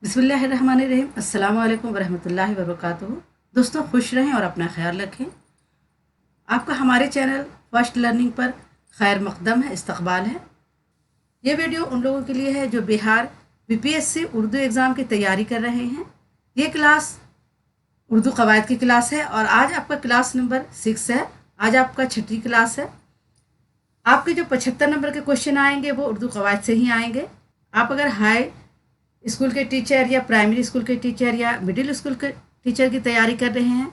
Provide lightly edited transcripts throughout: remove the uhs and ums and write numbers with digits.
बिस्मिल्लाहिर्रहमानिर्रहीम। अस्सलाम वालेकुम वरहमतुल्लाहि वबरकातुहू। दोस्तों खुश रहें और अपना ख्याल रखें। आपका हमारे चैनल फर्स्ट लर्निंग पर खैर मकदम है, इस्तकबाल है। ये वीडियो उन लोगों के लिए है जो बिहार बीपीएससी उर्दू एग्ज़ाम की तैयारी कर रहे हैं। ये क्लास उर्दू कवायद की क्लास है और आज आपका क्लास नंबर 6 है। आज आपका छठी क्लास है। आपके जो 75 नंबर के क्वेश्चन आएंगे वो उर्दू कवायद से ही आएंगे। आप अगर हाई स्कूल के टीचर या प्राइमरी स्कूल के टीचर या मिडिल स्कूल के टीचर की तैयारी कर रहे हैं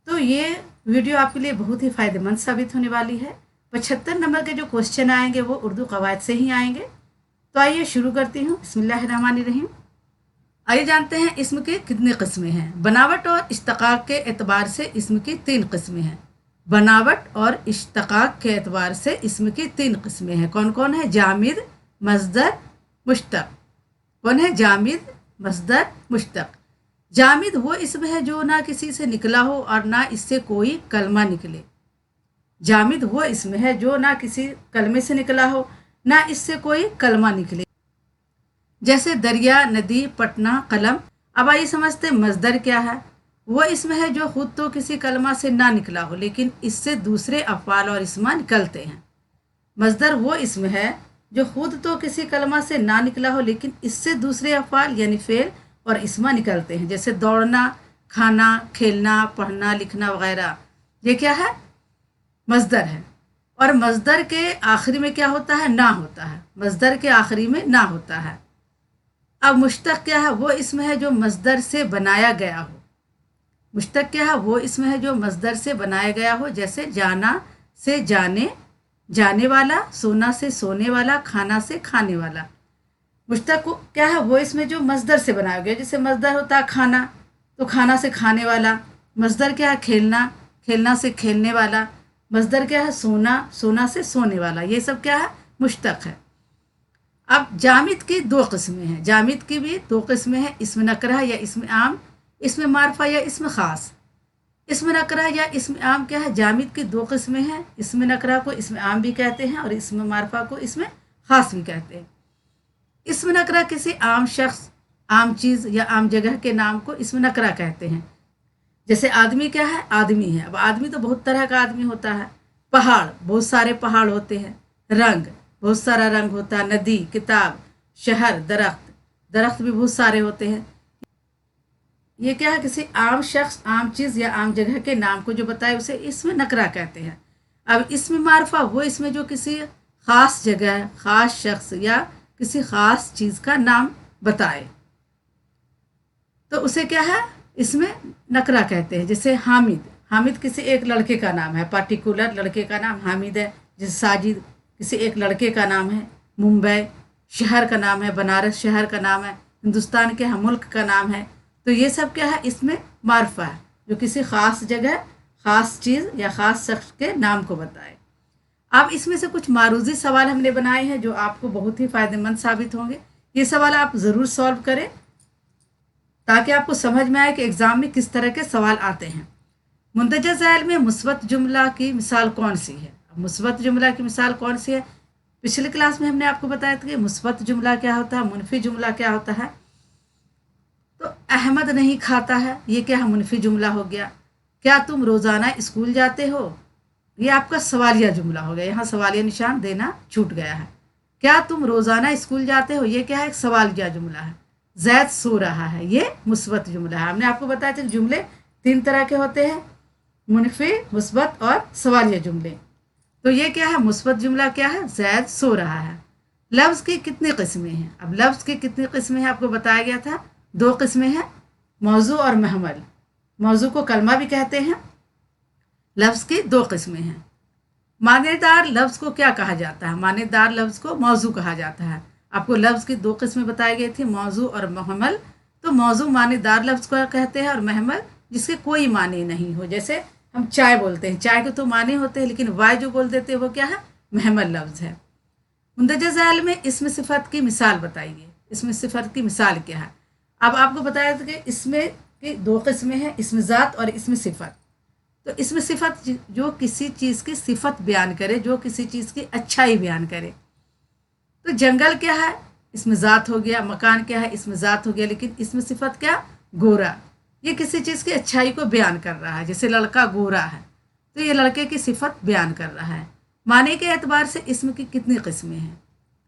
तो ये वीडियो आपके लिए बहुत ही फ़ायदेमंद साबित होने वाली है। 75 नंबर के जो क्वेश्चन आएंगे वो उर्दू कवायद से ही आएंगे। तो आइए शुरू करती हूँ। बिस्मिल्लाहिर्रहमानिर्रहीम। आइए जानते हैं इस्म के कितने किस्में हैं। बनावट और इश्तकाक के एतबार से इस्म की 3 किस्में हैं। बनावट और इश्तकाक के एतबार से इस्म की 3 किस्में हैं। कौन कौन है? जामिद, मस्दर, मुश्तक। कौन है? जामिद, मस्दर, मुश्तक। जामिद वो इस्म है जो ना किसी से निकला हो और ना इससे कोई कलमा निकले। जामिद वो इस्म है जो ना किसी कलमे से निकला हो ना इससे कोई कलमा निकले। जैसे दरिया, नदी, पटना, कलम। अब आइए समझते मस्दर क्या है। वो इस्म है जो खुद तो किसी कलमा से ना निकला हो लेकिन इससे दूसरे अफ़आल और इस्मा निकलते हैं। मस्दर वो इस्म है जो खुद तो किसी कलमा से ना निकला हो लेकिन इससे दूसरे अफ़आल यानी फ़ेल और इस्मा निकलते हैं। जैसे दौड़ना, खाना, खेलना, पढ़ना, लिखना वगैरह। ये क्या है? मस्दर है। और मस्दर के आखिरी में क्या होता है? ना होता है। मस्दर के आखिरी में ना होता है। अब मुश्तक क्या है? वो इस्म है जो मस्दर से बनाया गया हो। मुश्तक क्या है? वो इस्म है जो मस्दर से बनाया गया हो। जैसे जाना से जाने, जाने वाला, सोना से सोने वाला, खाना से खाने वाला। मुश्तक क्या है? वो इसमें जो मस्दर से बनाया गया। जैसे मस्दर होता है खाना, तो खाना से खाने वाला। मस्दर क्या है? खेलना, खेलना से खेलने वाला। मस्दर क्या है? सोना, सोना से सोने वाला। ये सब क्या है? मुश्तक है। अब जामिद की 2 किस्में हैं। जामिद की भी 2 किस्में हैं। इसम नकरा या इसम आम, इसम मारफा या इसम ख़ास। इसम नकरा या इसम आम क्या है? जामिद की 2 किस्में हैं। इसम नकरा को इसम आम भी कहते हैं और इसम मारफा को इसम ख़ास भी कहते हैं। इसम नकरा किसी आम शख्स, आम चीज़ या आम जगह के नाम को इसम नकरा कहते हैं। जैसे आदमी क्या है? आदमी है। अब आदमी तो बहुत तरह का आदमी होता है। पहाड़, बहुत सारे पहाड़ होते हैं। रंग, बहुत सारा रंग होता है। नदी, किताब, शहर, दरख्त, दरख्त भी बहुत सारे होते हैं। ये क्या है? किसी आम शख्स, आम चीज़ या आम जगह के नाम को जो बताए उसे इसमें नकरा कहते हैं। अब इसमें मारफा वो इसमें जो किसी ख़ास जगह, ख़ास शख्स या किसी ख़ास चीज़ का नाम बताए तो उसे क्या है? इसमें नकरा कहते हैं। जैसे हामिद, हामिद किसी एक लड़के का नाम है। पार्टिकुलर लड़के का नाम हामिद है। जैसे साजिद किसी एक लड़के का नाम है। मुंबई शहर का नाम है। बनारस शहर का नाम है। हिंदुस्तान के मुल्क का नाम है। तो ये सब क्या है? इसमें मारफा है जो किसी ख़ास जगह, ख़ास चीज़ या ख़ास शख्स के नाम को बताए। अब इसमें से कुछ मारूजी सवाल हमने बनाए हैं जो आपको बहुत ही फ़ायदेमंद साबित होंगे। ये सवाल आप ज़रूर सॉल्व करें ताकि आपको समझ में आए कि एग्ज़ाम में किस तरह के सवाल आते हैं। मुंदरजा ज़ैल में मुस्बत जुमला की मिसाल कौन सी है? मुस्बत जुमला की मिसाल कौन सी है? पिछले क्लास में हमने आपको बताया था कि मुस्बत जुमला क्या होता है, मुनफी जुमला क्या होता है। तो अहमद नहीं खाता है, ये क्या है? मुनफी जुमला हो गया। क्या तुम रोज़ाना स्कूल जाते हो? ये आपका सवालिया जुमला हो गया। यहाँ सवालिया निशान देना छूट गया है। क्या तुम रोज़ाना स्कूल जाते हो? ये क्या है? एक सवालिया जुमला है। जैद सो रहा है, ये मुस्बत जुमला है। हमने आपको बताया था कि जुमले 3 तरह के होते हैं, मुनफी, मुस्बत और सवालिया जुमले। तो ये क्या है? मुस्बत जुमला क्या है? जैद सो रहा है। लफ्ज़ की कितनी किस्में हैं? अब लफ्ज़ की कितनी किस्में हैं आपको बताया गया था। 2 किस्में हैं, मौजू और महमल। मौजू को कलमा भी कहते हैं। लफ्ज़ की 2 किस्में हैं। मानेदार लफ्ज़ को क्या कहा जाता है? मानेदार लफ्ज़ को मौजू कहा जाता है। आपको लफ्ज़ की 2 किस्में बताई गई थी, मौजू और महमल। तो मौजू मानेदार लफ्ज़ को कहते हैं और महमल जिसके कोई माने नहीं हो। जैसे हम चाय बोलते हैं, चाय के तो माने होते हैं लेकिन वाय जो बोल देते हैं वो क्या है? महमल लफ्ज़ है। मुंदरजा ज़ैल में इसमें सिफत की मिसाल बताइए। इसमें सिफत की मिसाल क्या है? अब आपको बताया था कि इसमें की 2 किस्में हैं, इसमें ज़ात और इसमें सिफत। तो इसमें सिफत जो किसी चीज़ की सिफत बयान करे, जो किसी चीज़ की अच्छाई बयान करे। तो जंगल क्या है? इसमें ज़ात हो गया, मकान क्या है, इसमें ज़ात हो गया, लेकिन इसमें सिफत क्या, गोरा। ये किसी चीज़ की अच्छाई को बयान कर रहा है, जैसे लड़का गोरा है तो ये लड़के की सिफत बयान कर रहा है। माने के एतबार से इसम की कितनी किस्में हैं,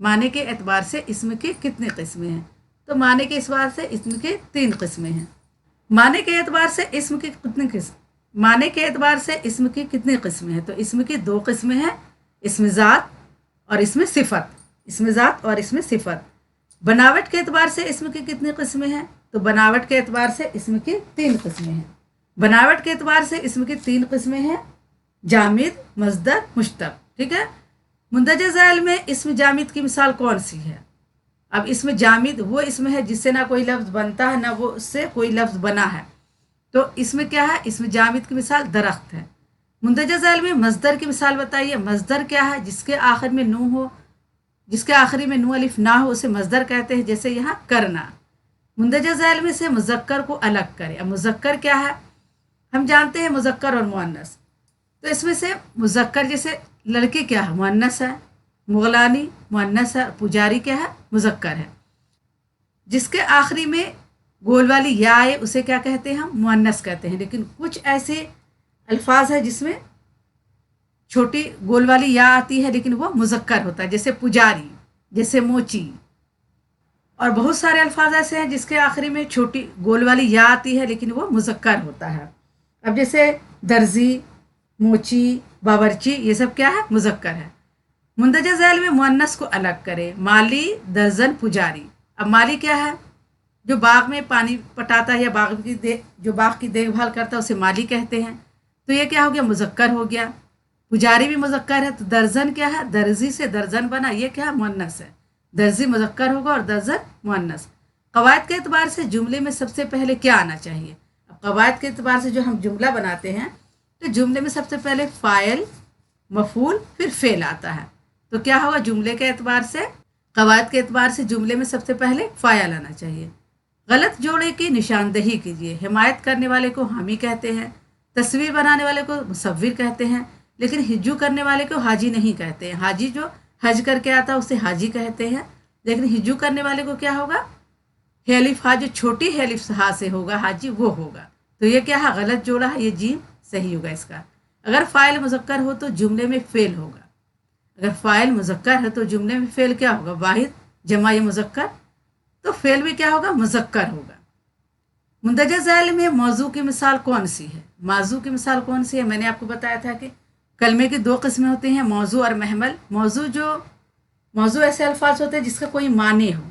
माने के एतबार से इसम की कितनी किस्में हैं, तो माने के एतबार से इसम की 3 किस्में हैं। माने के एतबार से इसम की कितनी किस्म, माने के एतबार से इसम की कितनी किस्में हैं, तो इसम की 2 किस्में हैं, इसमें ज़ात और इसमें सिफत, इसमें ज़ात और इसमें सिफत। बनावट के एतबार से इसम की कितनी किस्में हैं, तो बनावट के एतबार से इसम की 3 किस्में हैं। बनावट के एतबार से इसम की 3 किस्में हैं, जामिद, मजदर, मुश्तक। ठीक है। मुंदरजा ज़ैल में इसम जामिद की मिसाल कौन सी है? अब इसमें जामिद वो इसमें है जिससे ना कोई लफ्ज़ बनता है ना वो उससे कोई लफ्ज़ बना है, तो इसमें क्या है, इसमें जामिद की मिसाल दरख्त है। मुंदरजा ज़ैल में मजदर की मिसाल बताइए। मजदर क्या है, जिसके आखिर में नू हो, जिसके आखिरी में नू अलिफ ना हो उसे मजदर कहते हैं, जैसे यहाँ करना। मुंदरजा ज़ैल में से मुज़क्कर को अलग करें। अब मुज़क्कर क्या है, हम जानते हैं मुज़क्कर और मुअन्नस, तो इसमें से मुज़क्कर जैसे लड़के क्या है, मुअन्नस है, मुगलानी मुअन्नस है, पुजारी क्या है, मुज़क्कर है। जिसके आखिरी में गोल वाली या है उसे क्या कहते हैं, हम मुअन्नस कहते हैं। लेकिन कुछ ऐसे अल्फाज है जिसमें छोटी गोल वाली या आती है लेकिन वो मुज़क्कर होता है, जैसे पुजारी, जैसे मोची। और बहुत सारे अल्फाज ऐसे हैं जिसके आखिरी में छोटी गोल वाली या आती है लेकिन वो मुज़क्कर होता है। अब जैसे दर्जी, मोची, बावर्ची, ये सब क्या है, मुज़क्कर है। मुंदरजा ज़ैल में मुअन्नस को अलग करें। माली, दर्जन, पुजारी। अब माली क्या है, जो बाग में पानी पटाता है या जो बाग की देखभाल करता है उसे माली कहते हैं, तो ये क्या हो गया, मुज़क्कर हो गया। पुजारी भी मुज़क्कर है, तो दर्जन क्या है, दर्जी से दर्जन बना, ये क्या है, मुअन्नस है। दर्जी मुज़क्कर होगा और दर्जन मुअन्नस। कवायद के एतबार से जुमले में सबसे पहले क्या आना चाहिए? अब कवायद के एतबार से जो हम जुमला बनाते हैं तो जुमले में सबसे पहले फ़ाइल, मफ़ूल, फिर फ़ेल आता है। तो क्या होगा, जुमले के एतबार से, कवायद के एतबार से जुमले में सबसे पहले फ़ाइल आना चाहिए। गलत जोड़े की निशानदही कीजिए। हिमायत करने वाले को हामी कहते हैं, तस्वीर बनाने वाले को मुसव्विर कहते हैं, लेकिन हिज्जू करने वाले को हाजी नहीं कहते हैं। हाजी जो हज करके आता है उसे हाजी कहते हैं, लेकिन हिज्जू करने वाले को क्या होगा, हेलिफ हा, जो छोटी हेलिफ हा से होगा हाजी वो होगा। तो ये क्या है, गलत जोड़ा है, ये जीम सही होगा इसका। अगर फ़ाइल मुज़क्कर हो तो जुमले में फ़ेल होगा। अगर फ़ाइल मुज़क्कर है तो जुमले में फ़ेल क्या होगा, वाहिद जमा ये मुज़क्कर, तो फ़ेल भी क्या होगा, मुज़क्कर होगा। मुंदरजा ज़ैल में मौजू की मिसाल कौन सी है? मौजू की मिसाल कौन सी है? मैंने आपको बताया था कि कलमे की 2 किस्में होती हैं, मौजू और महमल। मौजू ऐसे अल्फाज होते हैं जिसका कोई माने हो,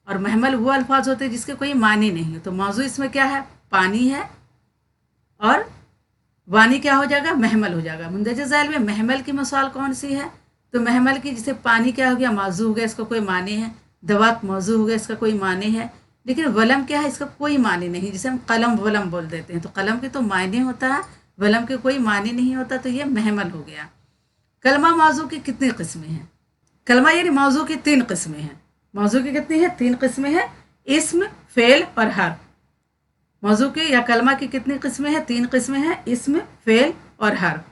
और महमल वो अल्फाज होते हैं जिसके कोई माने नहीं हो। तो मौजू इसमें क्या है, पानी है, और वानी क्या हो जाएगा, महमल हो जाएगा। मुंदरजा ज़ैल में महमल की मिसाल कौन सी है? तो महमल की, जैसे पानी क्या हो गया, मौजू हो गया, इसका कोई माने है। दवात मौजू हो गया, इसका कोई माने है। लेकिन वलम क्या है, इसका कोई माने नहीं, जिसे हम कलम वलम बोल देते हैं। तो कलम के तो मायने होता है, वलम के कोई माने नहीं होता, तो ये महमल हो गया। कलमा मौजू की कितनी किस्में हैं? कलमा यानी मौजू की 3 किस्में हैं। मौजू की कितनी है, 3 किस्में हैं, इस्म, फेल और हर्फ। मौजू की या कलमा की कितनी किस्में हैं, 3 किस्में हैं, इस्म, फेल और हर्फ।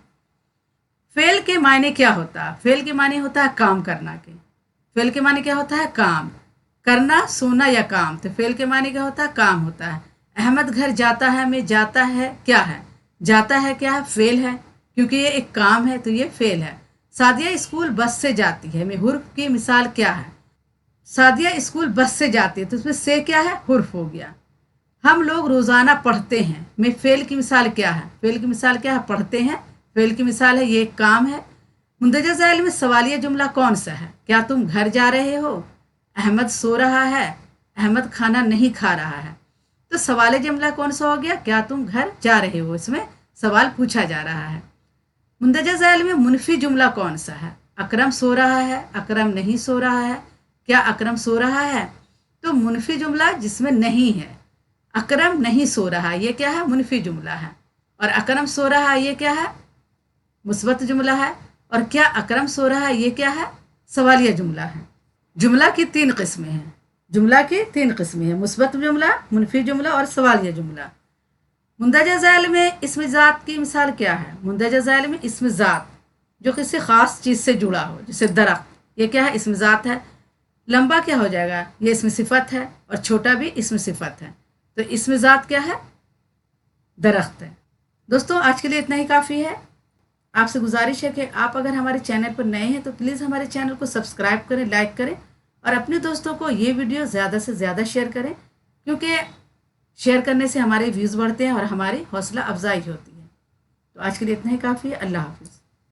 फेल के मायने क्या होता है? फेल के मायने होता है काम करना के। फेल के मायने क्या होता है, काम करना, सोना या काम। तो फेल के मायने क्या होता है, काम होता है। अहमद घर जाता है में जाता है क्या है, जाता है क्या है, फेल है, क्योंकि ये एक काम है तो ये फेल है। सादिया स्कूल बस से जाती है में हुर्फ की मिसाल क्या है? सादिया स्कूल बस से जाती है, तो उसमें से क्या है, हुर्फ हो गया। हम लोग रोज़ाना पढ़ते हैं में फेल की मिसाल क्या है? फेल की मिसाल क्या है, पढ़ते हैं। फेल की मिसाल है ये एक काम है। मुंदरजा ज़ैल में सवालिया जुमला कौन सा है? क्या तुम घर जा रहे हो? अहमद सो रहा है, अहमद खाना नहीं खा रहा है। तो सवाल जुमला कौन सा हो गया, क्या तुम घर जा रहे हो, इसमें सवाल पूछा जा रहा है। मुंदरजा ज़ैल में मुनफी जुमला कौन सा है? अकरम सो रहा है, अकरम नहीं सो रहा है। क्या अकरम सो रहा है? तो मुनफी जुमला जिसमें नहीं है, अकरम नहीं सो रहा है, ये क्या है, मुनफी जुमला है। और अकरम सो रहा है ये क्या है, मुस्बत जुमला है। और क्या अकरम सो रहा है ये क्या है, सवालिया जुमला है। जुमला की 3 किस्में हैं, जुमला की 3 किस्में हैं, मुस्बत जुमला, मुनफी जुमला और सवालिया जुमला। मुंदरजा ज़ैल में इस्म ज़ात की मिसाल क्या है? मुंदरजा ज़ैल में इस्म ज़ात जो किसी ख़ास चीज़ से जुड़ा हो, जैसे दरख्त, ये क्या है, इस्म ज़ात है। लंबा क्या हो जाएगा, ये इसमें सिफत है, और छोटा भी इसमें सिफत है, तो इसमें ज़ात क्या है, दरख्त है। दोस्तों आज के लिए इतना ही काफ़ी है। आपसे गुजारिश है कि आप अगर हमारे चैनल पर नए हैं तो प्लीज़ हमारे चैनल को सब्सक्राइब करें, लाइक करें, और अपने दोस्तों को ये वीडियो ज़्यादा से ज़्यादा शेयर करें, क्योंकि शेयर करने से हमारे व्यूज़ बढ़ते हैं और हमारी हौसला अफजाई होती है। तो आज के लिए इतना ही काफ़ी है। अल्लाह हाफिज़।